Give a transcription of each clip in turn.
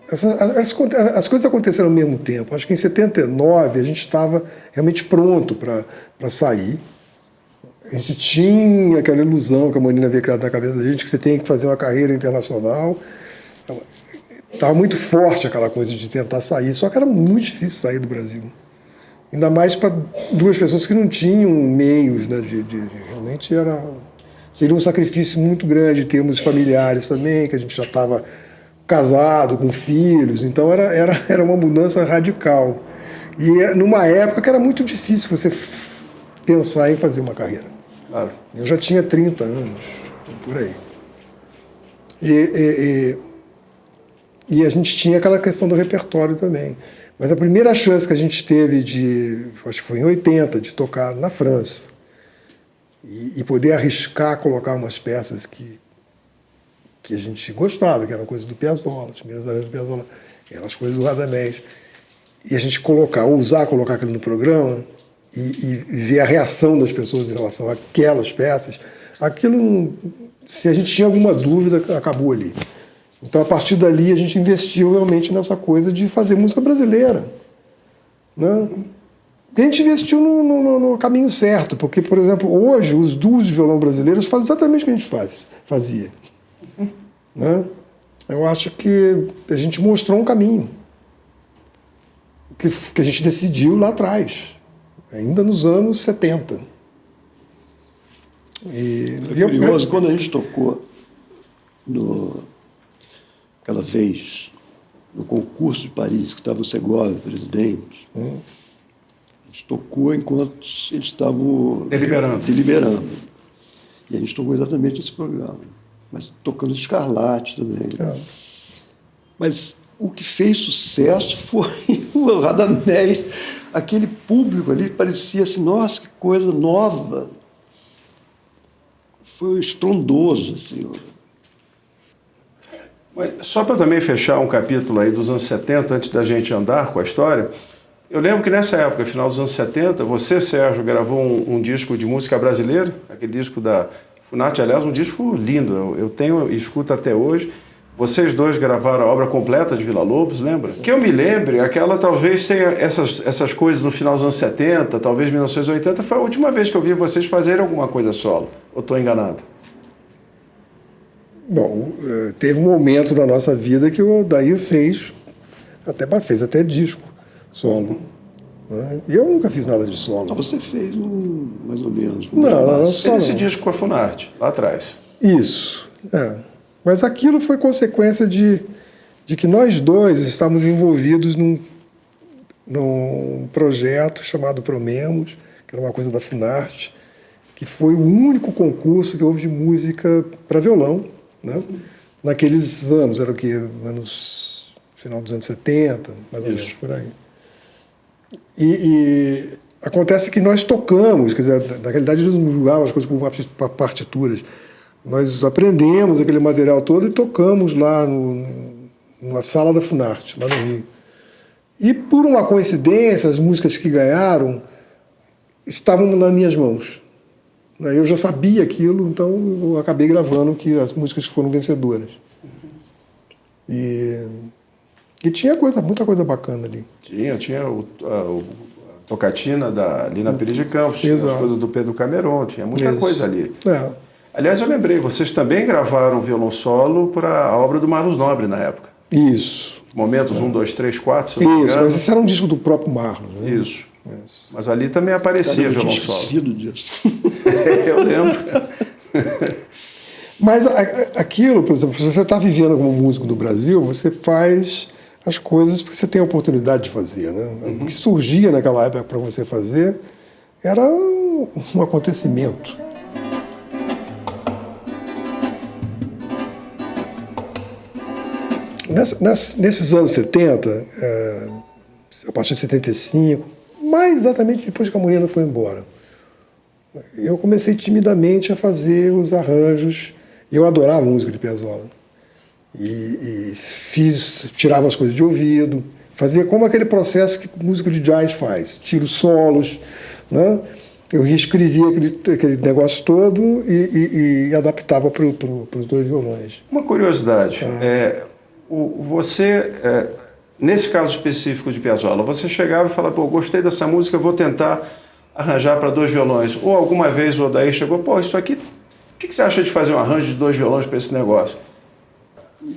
As coisas aconteceram ao mesmo tempo. Acho que em 79 a gente estava realmente pronto para sair. A gente tinha aquela ilusão que a Marina havia criado na cabeça da gente, que você tem que fazer uma carreira internacional. Estava muito forte aquela coisa de tentar sair, só que era muito difícil sair do Brasil. Ainda mais para duas pessoas que não tinham meios, né, realmente seria um sacrifício muito grande em termos familiares também, que a gente já estava casado, com filhos, então era uma mudança radical. E numa época que era muito difícil você pensar em fazer uma carreira. Claro. Eu já tinha 30 anos, por aí. E a gente tinha aquela questão do repertório também. Mas a primeira chance que a gente teve acho que foi em 80, de tocar na França e poder arriscar colocar umas peças que a gente gostava, que eram coisas do Piazzolla, as primeiras áreas do Piazzolla, eram as coisas do Radamés. E a gente ousar colocar aquilo no programa e ver a reação das pessoas em relação àquelas peças, aquilo, se a gente tinha alguma dúvida, acabou ali. Então, a partir dali, a gente investiu realmente nessa coisa de fazer música brasileira. Né? E a gente investiu no caminho certo, porque, por exemplo, hoje, os duos de violão brasileiros fazem exatamente o que a gente fazia. Né? Eu acho que a gente mostrou um caminho que a gente decidiu lá atrás, ainda nos anos 70. É curioso, quando a gente tocou aquela vez no concurso de Paris, que estava o Segovia, presidente, a gente tocou enquanto eles estavam deliberando. E a gente tocou exatamente esse programa, mas tocando Scarlatti também. Mas o que fez sucesso foi o Radamés. Aquele público ali parecia assim, nossa, que coisa nova. Foi estrondoso, assim. Mas só para também fechar um capítulo aí dos anos 70, antes da gente andar com a história, eu lembro que nessa época, final dos anos 70, você, Sérgio, gravou um disco de música brasileira, aquele disco da Funarte, aliás, um disco lindo, eu tenho e escuto até hoje. Vocês dois gravaram a obra completa de Villa-Lobos, lembra? Que eu me lembre, aquela talvez tenha essas coisas no final dos anos 70, talvez 1980, foi a última vez que eu vi vocês fazerem alguma coisa solo. Ou estou enganado? Bom, teve um momento da nossa vida que o Odair fez até disco solo. Né? E eu nunca fiz nada de solo. Você fez mais ou menos. Não, só esse disco com a Funarte, lá atrás. Isso, Mas aquilo foi consequência de que nós dois estávamos envolvidos num projeto chamado Promemos, que era uma coisa da Funarte, que foi o único concurso que houve de música para violão, né? Naqueles anos, era o quê? Final dos anos 70, mais ou menos, por aí. E acontece que nós tocamos, quer dizer, na realidade eles não julgavam as coisas por partituras. Nós aprendemos aquele material todo e tocamos lá numa sala da Funarte, lá no Rio. E por uma coincidência, as músicas que ganharam estavam nas minhas mãos. Eu já sabia aquilo, então eu acabei gravando as músicas que foram vencedoras. E tinha muita coisa bacana ali. Tinha a tocatina da Lina Pires de Campos, tinha as coisas do Pedro Cameron, tinha muita coisa ali. Aliás, eu lembrei, vocês também gravaram violão solo para a obra do Marlos Nobre na época. Isso. Momentos 1, 2, 3, 4, se eu não me engano. Isso, mas esse era um disco do próprio Marlos. Né? Isso. Mas ali também aparecia violão solo. Eu tinha esquecido disso. Eu lembro. Mas aquilo, por exemplo, se você está vivendo como músico no Brasil, você faz as coisas porque você tem a oportunidade de fazer. Né? O que surgia naquela época para você fazer era um acontecimento. Nesses anos 70, a partir de 75, mais exatamente depois que a Marina foi embora, eu comecei timidamente a fazer os arranjos. Eu adorava música de Piazzolla. E tirava as coisas de ouvido, fazia como aquele processo que músico de jazz faz, tira os solos, né? Eu reescrevia aquele negócio todo e adaptava para os dois violões. Uma curiosidade, Você, nesse caso específico de Piazzolla, você chegava e falava, pô, gostei dessa música, vou tentar arranjar para 2 violões. Ou alguma vez o Odair chegou, pô, isso aqui, o que você acha de fazer um arranjo de 2 violões para esse negócio?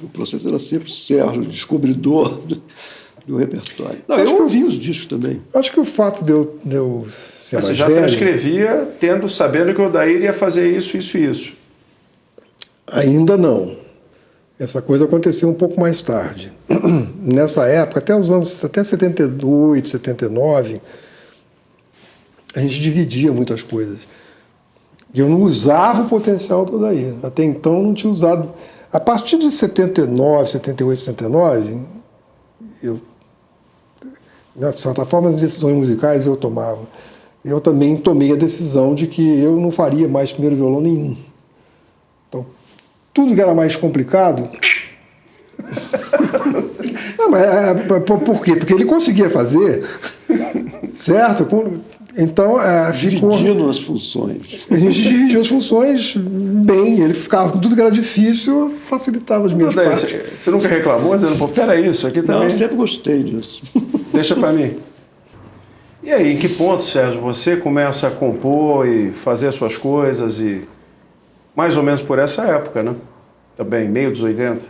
O processo era sempre Sérgio, descobridor do repertório. Não, eu ouvi os discos também. Acho que o fato de eu ser Mas mais você já velho... transcrevia sabendo que o Odair ia fazer isso, isso e isso. Ainda não. Essa coisa aconteceu um pouco mais tarde. Nessa época, até 78, 79, a gente dividia muitas coisas. E eu não usava o potencial do Odair. Até então não tinha usado. A partir de 79, 78, 79, de certa forma, as decisões musicais eu tomava. Eu também tomei a decisão de que eu não faria mais primeiro violão nenhum. Então, tudo que era mais complicado... Não, mas por quê? Porque ele conseguia fazer, certo? Então, dividindo as funções. A gente dividiu as funções bem. Ele ficava com tudo que era difícil, facilitava as minhas partes. Você nunca reclamou? Dizendo, pô, peraí, isso aqui também... Não, eu sempre gostei disso. Deixa para mim. E aí, em que ponto, Sérgio, você começa a compor e fazer as suas coisas e... Mais ou menos por essa época, né? Também, meio dos 80.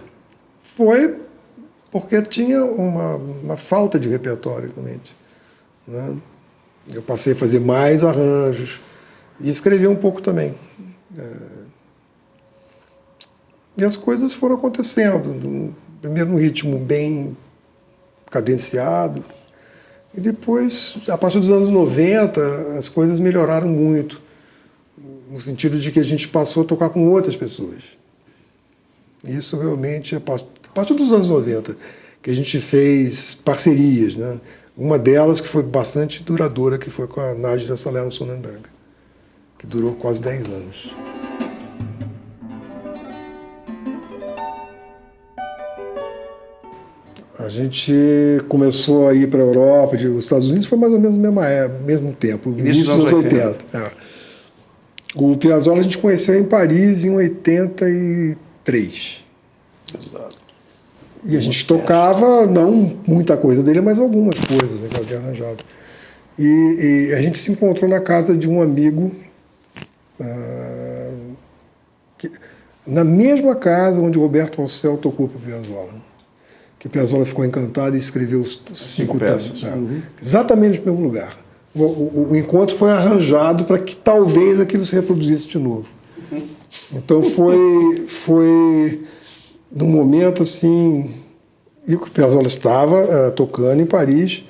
Foi porque tinha uma falta de repertório, realmente, né? Eu passei a fazer mais arranjos e escrever um pouco também. E as coisas foram acontecendo, primeiro num ritmo bem cadenciado, e depois, a partir dos anos 90, as coisas melhoraram muito, no sentido de que a gente passou a tocar com outras pessoas. Isso realmente, a partir dos anos 90, que a gente fez parcerias, né? Uma delas que foi bastante duradoura, que foi com a Nádia Salerno Sonnenberg, que durou quase 10 anos. A gente começou a ir para a Europa, os Estados Unidos foi mais ou menos no mesmo tempo, início dos anos 80. O Piazzolla a gente conheceu em Paris em 83. Exato. E a gente tocava, não muita coisa dele, mas algumas coisas, né, que eu tinha arranjado. E a gente se encontrou na casa de um amigo, na mesma casa onde o Roberto Alcel tocou para o Piazzolla. Que o Piazzolla ficou encantado e escreveu os 5 peças. Exatamente no mesmo lugar. O encontro foi arranjado para que talvez aquilo se reproduzisse de novo. Então foi num momento assim, e o Piazzolla estava tocando em Paris,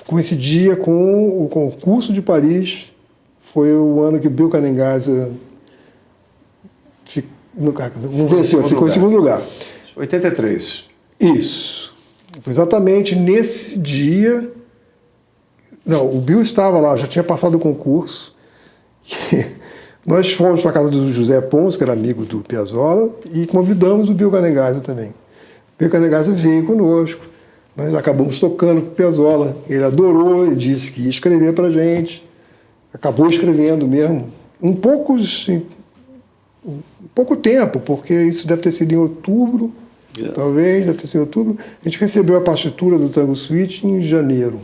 coincidia com o concurso de Paris, foi o ano que o Bill Canengasa não venceu, ficou em segundo lugar. 83. Isso. Foi exatamente nesse dia. Não, o Bill estava lá, já tinha passado o concurso. Nós fomos para a casa do José Pons, que era amigo do Piazzolla, e convidamos o Bill Canengasa também. O Bill Canengasa veio conosco. Nós acabamos tocando com o Piazzolla. Ele adorou, ele disse que ia escrever para a gente. Acabou escrevendo mesmo. Pouco tempo, porque isso deve ter sido em outubro, talvez, deve ter sido em outubro. A gente recebeu a partitura do Tango Suite em janeiro.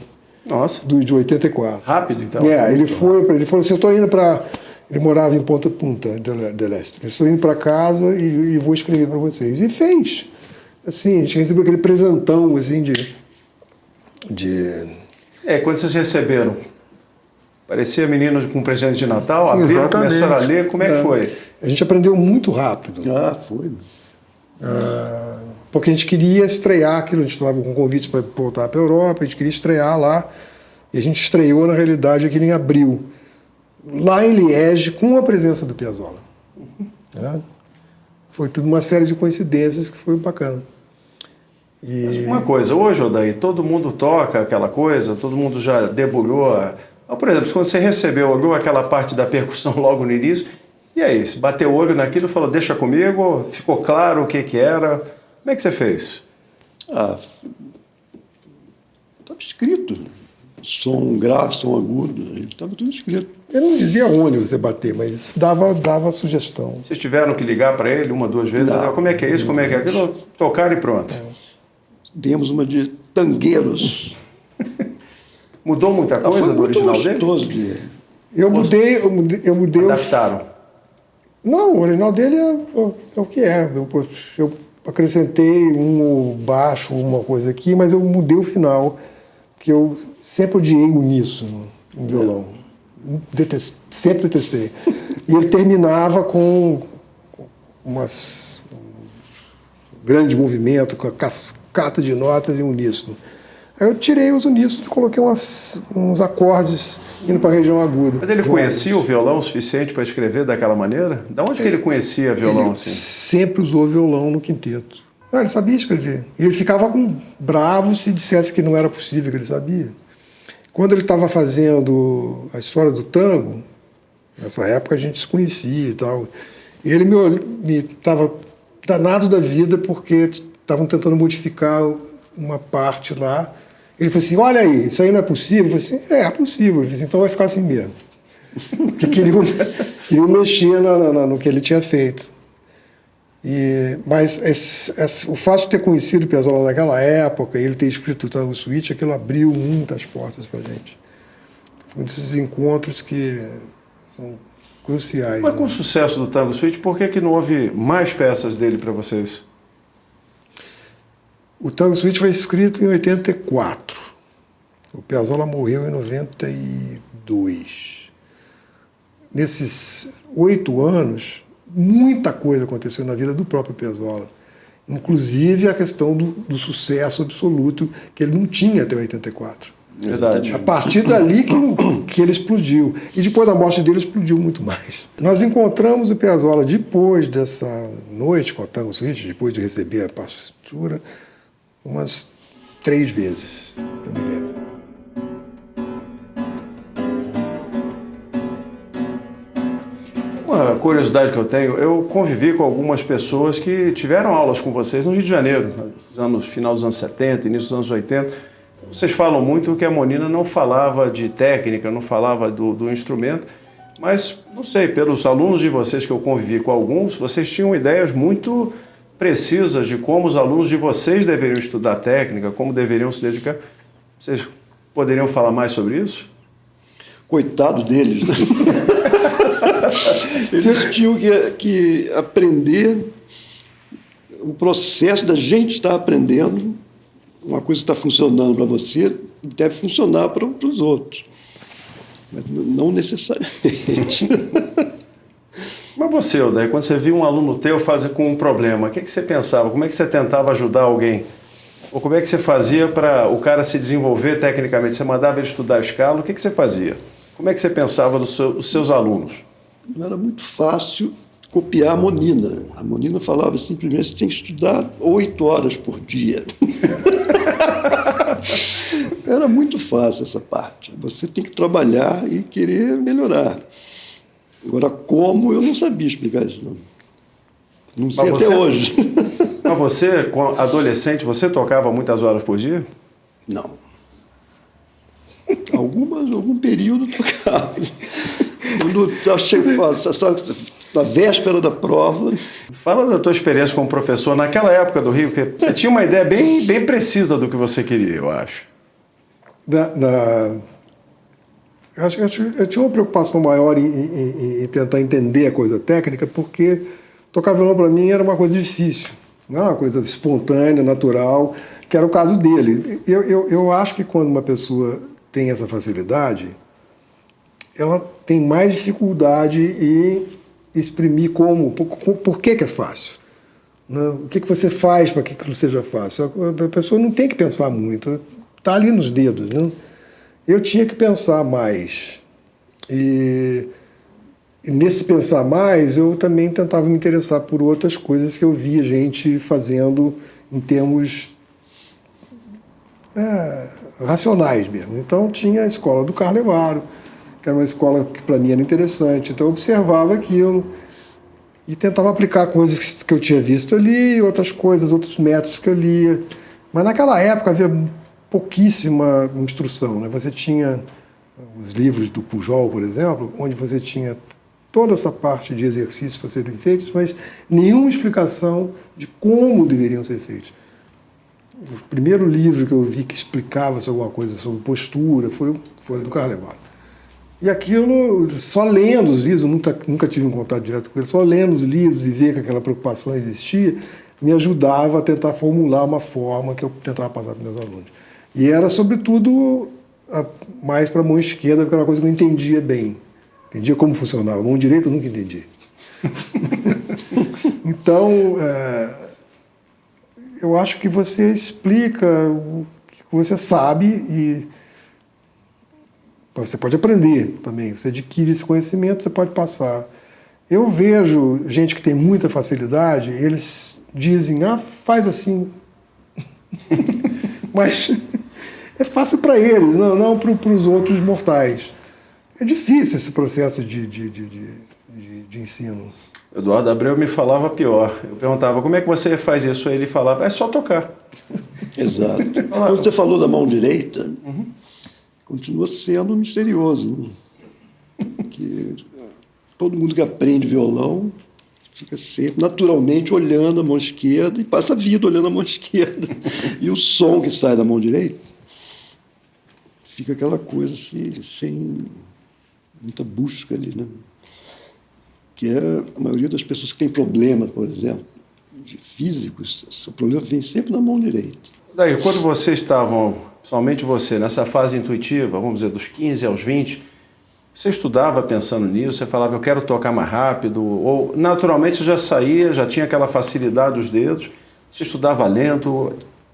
Nossa. De 84. Rápido, então. Ele falou assim, eu estou indo para... Ele morava em Ponta del Este. Eu estou indo para casa e vou escrever para vocês. E fez. Assim, a gente recebeu aquele presentão, assim, quando vocês receberam, parecia menino com presente de Natal, abriram, começaram a ler, como é que foi? A gente aprendeu muito rápido. Foi. Porque a gente queria estrear aquilo, a gente estava com convites para voltar para a Europa, a gente queria estrear lá, e a gente estreou, na realidade, aquilo em abril, lá em Liege, com a presença do Piazzolla. Foi tudo uma série de coincidências que foi bacana. Mas uma coisa, hoje, Odair, todo mundo toca aquela coisa, todo mundo já debulhou. Por exemplo, quando você olhou aquela parte da percussão logo no início, e aí, se bateu o olho naquilo e falou, deixa comigo, ficou claro o que era, como é que você fez? Estava escrito. som grave, som agudo, ele estava tudo escrito. Ele não dizia onde você bater, mas isso dava sugestão. Vocês tiveram que ligar para ele uma, duas vezes? Não, como é que é isso, como é que é aquilo? Tocaram e pronto. Demos uma de tangueiros. Mudou muita coisa do original gostoso dele? Eu mudei. Adaptaram? Não, o original dele é o que é. Eu acrescentei um baixo, uma coisa aqui, mas eu mudei o final, porque eu sempre odiei o uníssono em violão. Sempre detestei. E ele terminava com um grande movimento, com a cascata de notas em uníssono. Aí eu tirei os uníssonos e coloquei uns acordes indo para a região aguda. Mas ele conhecia o violão o suficiente para escrever daquela maneira? Da onde que ele conhecia violão assim? Sempre usou violão no quinteto. Ele sabia escrever. E ele ficava bravo se dissesse que não era possível, que ele sabia. Quando ele estava fazendo a história do tango, nessa época a gente se conhecia e tal, e ele me estava danado da vida porque estavam tentando modificar uma parte lá. Ele falou assim, olha aí, isso aí não é possível? Eu falei assim, é possível. Ele falou assim, então vai ficar assim mesmo. Porque queriam mexer no que ele tinha feito. Mas o fato de ter conhecido o Piazzolla naquela época, ele ter escrito o Tango Suite, aquilo abriu muitas portas para a gente. Foi um desses encontros que são cruciais. Mas com o sucesso do Tango Suite, por que não houve mais peças dele para vocês? O Tango Suite foi escrito em 84. O Piazzolla morreu em 92. Nesses 8 anos, muita coisa aconteceu na vida do próprio Piazzolla. Inclusive a questão do sucesso absoluto que ele não tinha até 84. Verdade. A partir dali que ele explodiu. E depois da morte dele explodiu muito mais. Nós encontramos o Piazzolla depois dessa noite com o Tango Suite, depois de receber a partitura, umas 3 vezes, eu me lembro. Uma curiosidade que eu tenho, eu convivi com algumas pessoas que tiveram aulas com vocês no Rio de Janeiro, final dos anos 70, início dos anos 80. Vocês falam muito que a Monina não falava de técnica, não falava do instrumento, mas, não sei, pelos alunos de vocês que eu convivi com alguns, vocês tinham ideias muito precisas de como os alunos de vocês deveriam estudar técnica, como deveriam se dedicar. Vocês poderiam falar mais sobre isso? Coitado deles. Eles tinham que aprender o processo da gente estar aprendendo. Uma coisa que está funcionando para você deve funcionar para os outros. Mas não necessariamente. Mas você, Odair, quando você viu um aluno teu fazer com um problema, o que você pensava? Como é que você tentava ajudar alguém? Ou como é que você fazia para o cara se desenvolver tecnicamente? Você mandava ele estudar a escala, o que você fazia? Como é que você pensava dos seus alunos? Era muito fácil copiar a Monina. A Monina falava simplesmente, você tem que estudar 8 horas por dia. Era muito fácil essa parte. Você tem que trabalhar e querer melhorar. Agora, como, eu não sabia explicar isso, não. Não sei até hoje. Mas você, adolescente, você tocava muitas horas por dia? Não. Algum período tocava. Quando na véspera da prova. Fala da tua experiência como professor naquela época do Rio, porque você tinha uma ideia bem precisa do que você queria, eu acho. Eu tinha uma preocupação maior em tentar entender a coisa técnica, porque tocar violão para mim era uma coisa difícil, não era uma coisa espontânea, natural, que era o caso dele. Eu acho que quando uma pessoa tem essa facilidade, ela tem mais dificuldade em exprimir por que é fácil. Né? O que você faz para que aquilo seja fácil? A pessoa não tem que pensar muito, está ali nos dedos. Né? Eu tinha que pensar mais. E nesse pensar mais, eu também tentava me interessar por outras coisas que eu via gente fazendo em termos racionais mesmo. Então tinha a escola do Carlevaro, que era uma escola que para mim era interessante. Então eu observava aquilo e tentava aplicar coisas que eu tinha visto ali, outras coisas, outros métodos que eu lia. Mas naquela época havia pouquíssima instrução, né? Você tinha os livros do Pujol, por exemplo, onde você tinha toda essa parte de exercícios para serem feitos, mas nenhuma explicação de como deveriam ser feitos. O primeiro livro que eu vi que explicava alguma coisa sobre postura foi o do Carlevale. E aquilo, só lendo os livros, eu nunca tive um contato direto com ele, só lendo os livros e ver que aquela preocupação existia, me ajudava a tentar formular uma forma que eu tentava passar para os meus alunos. E era, sobretudo, mais para a mão esquerda, porque era uma coisa que eu entendia bem. Entendia como funcionava. A mão direita eu nunca entendi. Então, eu acho que você explica o que você sabe e você pode aprender também. Você adquire esse conhecimento, você pode passar. Eu vejo gente que tem muita facilidade, eles dizem, faz assim. Mas é fácil para eles, não para os outros mortais. É difícil esse processo de ensino. Eduardo Abreu me falava pior. Eu perguntava, como é que você faz isso? Aí ele falava, é só tocar. Exato. Quando você falou da mão direita, continua sendo misterioso. Né? Que todo mundo que aprende violão fica sempre, naturalmente, olhando a mão esquerda e passa a vida olhando a mão esquerda. E o som que sai da mão direita fica aquela coisa assim, sem muita busca ali, né? Que é a maioria das pessoas que tem problema, por exemplo, de físicos, o problema vem sempre na mão direita. Daí, quando vocês estavam, somente você, nessa fase intuitiva, vamos dizer, dos 15 aos 20, você estudava pensando nisso, você falava, eu quero tocar mais rápido, ou naturalmente você já saía, já tinha aquela facilidade dos dedos, você estudava lento. O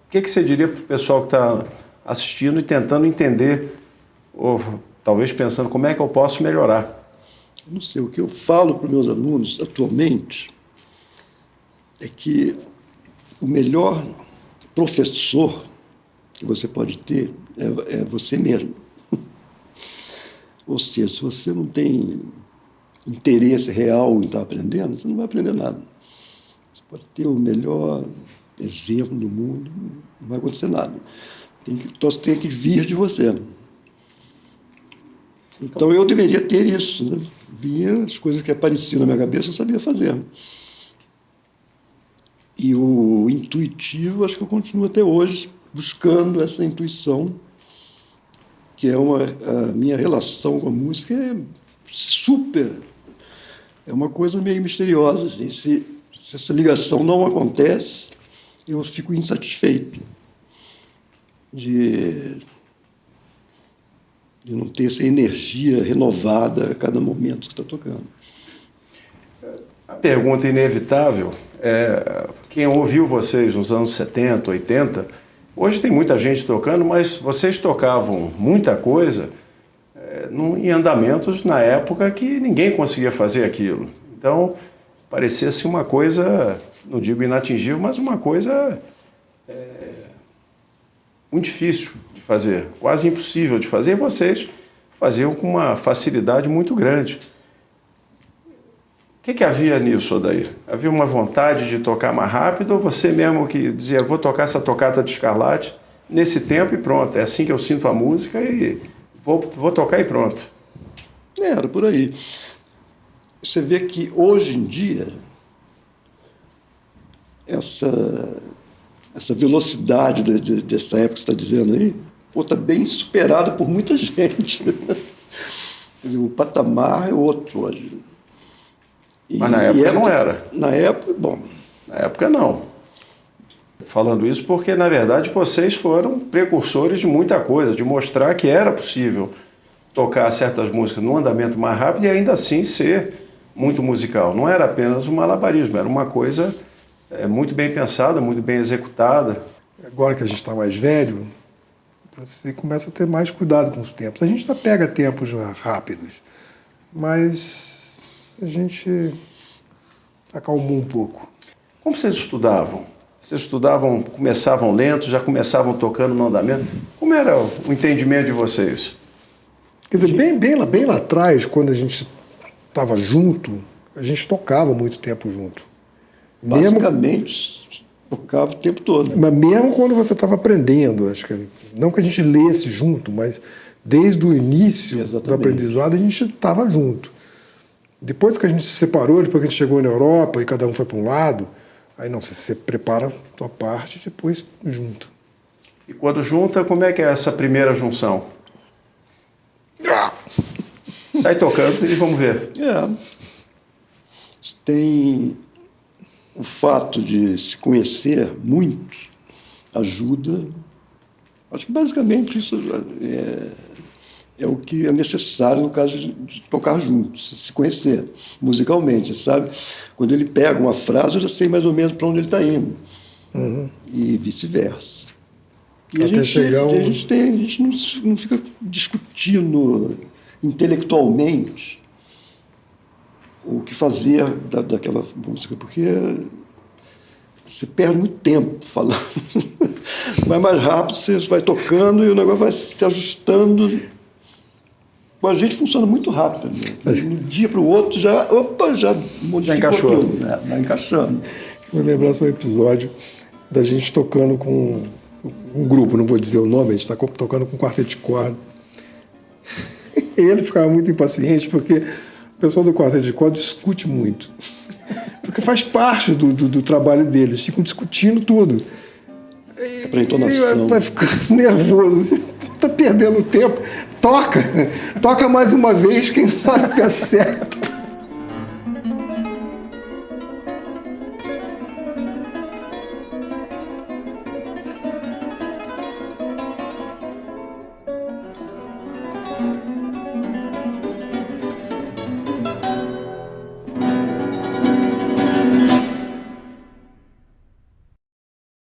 que você diria para o pessoal que está assistindo e tentando entender, ou talvez pensando, como é que eu posso melhorar? Não sei, o que eu falo para os meus alunos atualmente é que o melhor professor que você pode ter é você mesmo. Ou seja, se você não tem interesse real em estar aprendendo, você não vai aprender nada. Você pode ter o melhor exemplo do mundo, não vai acontecer nada. Tem que vir de você. Então eu deveria ter isso, né? Via as coisas que apareciam na minha cabeça, eu sabia fazer. E o intuitivo, acho que eu continuo até hoje buscando essa intuição, que é a minha relação com a música é uma coisa meio misteriosa. Assim. Se essa ligação não acontece, eu fico insatisfeito de não ter essa energia renovada a cada momento que está tocando. A pergunta inevitável é, quem ouviu vocês nos anos 70, 80, hoje tem muita gente tocando, mas vocês tocavam muita coisa em andamentos na época que ninguém conseguia fazer aquilo. Então, parecia-se uma coisa, não digo inatingível, mas uma coisa muito difícil de fazer, quase impossível de fazer, e vocês faziam com uma facilidade muito grande. O que havia nisso, Odair? Havia uma vontade de tocar mais rápido, ou você mesmo que dizia, vou tocar essa tocata de Scarlatti nesse tempo e pronto, é assim que eu sinto a música e vou tocar e pronto? Era por aí. Você vê que hoje em dia essa velocidade dessa época que você está dizendo aí, está bem superada por muita gente. Quer dizer, o patamar é outro hoje. Mas na época não era. Na época, bom. Na época não. Falando isso porque, na verdade, vocês foram precursores de muita coisa, de mostrar que era possível tocar certas músicas num andamento mais rápido e ainda assim ser muito musical. Não era apenas um malabarismo, era uma coisa muito bem pensada, muito bem executada. Agora que a gente está mais velho, você começa a ter mais cuidado com os tempos. A gente ainda pega tempos rápidos, mas a gente acalmou um pouco. Como vocês estudavam? Vocês estudavam, começavam lentos, já começavam tocando no andamento? Como era o entendimento de vocês? Quer dizer, bem lá atrás, quando a gente estava junto, a gente tocava muito tempo junto. Basicamente, Tocava o tempo todo. Mas mesmo quando você estava aprendendo, acho que não que a gente lesse junto, mas desde o início do aprendizado a gente estava junto. Depois que a gente se separou, depois que a gente chegou na Europa e cada um foi para um lado, aí não, você prepara a tua parte e depois junto. E quando junta, como é que é essa primeira junção? Sai tocando e vamos ver. Tem o fato de se conhecer muito ajuda. Acho que basicamente isso é o que é necessário no caso de tocar juntos, se conhecer musicalmente, sabe? Quando ele pega uma frase, eu já sei mais ou menos para onde ele está indo. E vice-versa. E a gente não fica discutindo intelectualmente o que fazer daquela música, porque você perde muito tempo falando. Vai mais rápido, você vai tocando e o negócio vai se ajustando. A gente funciona muito rápido. Né? De um dia para o outro já encaixou. Tudo, né? Vai encaixando. Vou lembrar só um episódio da gente tocando com um grupo, não vou dizer o nome, a gente está tocando com um quarteto de corda. E ele ficava muito impaciente porque o pessoal do quarteto de corda discute muito. Porque faz parte do trabalho deles, ficam discutindo tudo. É para entonação. Vai ficando nervoso, você está perdendo tempo. Toca mais uma vez, quem sabe que acerta.